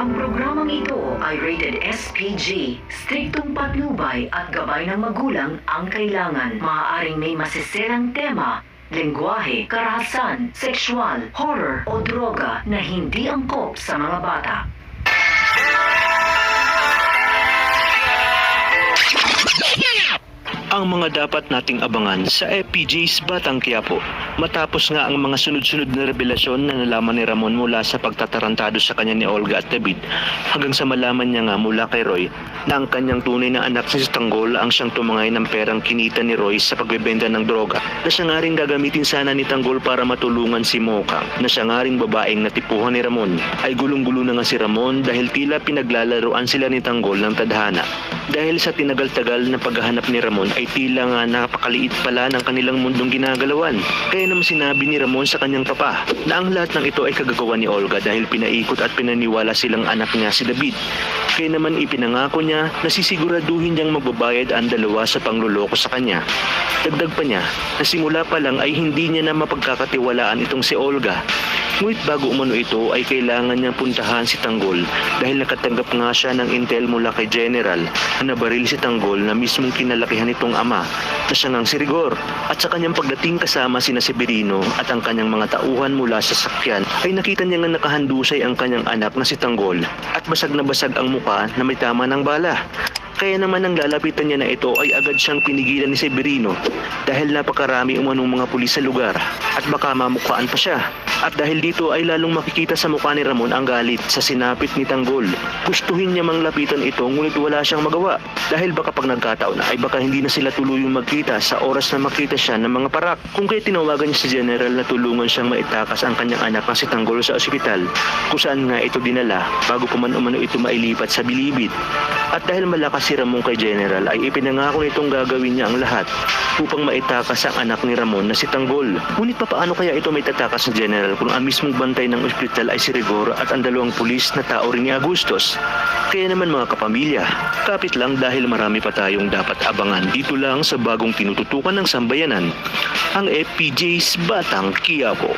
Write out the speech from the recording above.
Ang programang ito ay rated SPG. Striktong patnubay at gabay ng magulang ang kailangan. Maaaring may masisirang tema, lengguwahe, karahasan, sexual, horror o droga na hindi angkop sa mga bata. Ang mga dapat nating abangan sa FPJ's Batang Quiapo. Matapos nga ang mga sunod-sunod na revelasyon na nalaman ni Ramon mula sa pagtatarantado sa kanya ni Olga at David, hanggang sa malaman niya nga mula kay Roy na ang kanyang tunay na anak si Tanggol ang siyang tumangay ng perang kinita ni Roy sa pagbebenta ng droga, na siya nga rin gagamitin sana ni Tanggol para matulungan si Mocha, na siya nga rin babaeng natipuhan ni Ramon. Ay gulong-gulo na nga si Ramon dahil tila pinaglalaroan sila ni Tanggol ng tadhana. Dahil sa tinagal-tagal na paghahanap ni Ramon ay tila nga napakaliit pala ng kanilang mundong ginagalawan. Kaya naman sinabi ni Ramon sa kanyang papa na ang lahat ng ito ay kagagawa ni Olga dahil pinaikot at pinaniwala silang anak niya si David. Kaya naman ipinangako niya na sisiguraduhin niyang magbabayad ang dalawa sa pangluloko sa kanya. Dagdag pa niya na simula pa lang ay hindi niya na mapagkakatiwalaan itong si Olga. Ngunit bago umano ito ay kailangan niyang puntahan si Tanggol dahil nakatanggap nga siya ng intel mula kay General na nabaril si Tanggol na mismong kinalakihan nitong ama na siya ngang si Rigor. At sa kanyang pagdating kasama sina Severino at ang kanyang mga tauhan mula sa sakyan ay nakita niya nga nakahandusay ang kanyang anak na si Tanggol at basag na basag ang muka na may tama ng bala. Kaya naman ang lalapitan niya na ito ay agad siyang pinigilan ni Severino dahil napakarami umanong mga pulis sa lugar at baka mamukhaan pa siya. At dahil dito ay lalong makikita sa mukha ni Ramon ang galit sa sinapit ni Tanggol. Gustuhin niya mang lapitan ito ngunit wala siyang magawa dahil baka pag nagkataon na ay baka hindi na sila tuluyang magkita sa oras na makita siya ng mga parak. Kung kaya tinawagan niya si General na tulungan siyang maitakas ang kanyang anak na si Tanggol sa ospital kung saan nga ito dinala bago pa man umano ito mailipat sa bilibid. At dahil malakas si Ramon kay General ay ipinangako nitong gagawin niya ang lahat upang maitakas ang anak ni Ramon na si Tanggol. Ngunit paano kaya ito may tatakas ng General kung ang mismong bantay ng ospital ay si Rigor at ang dalawang pulis na tao rin ni Agustos? Kaya naman mga kapamilya, kapit lang dahil marami pa tayong dapat abangan dito lang sa bagong tinututukan ng sambayanan, ang FPJ's Batang Quiapo.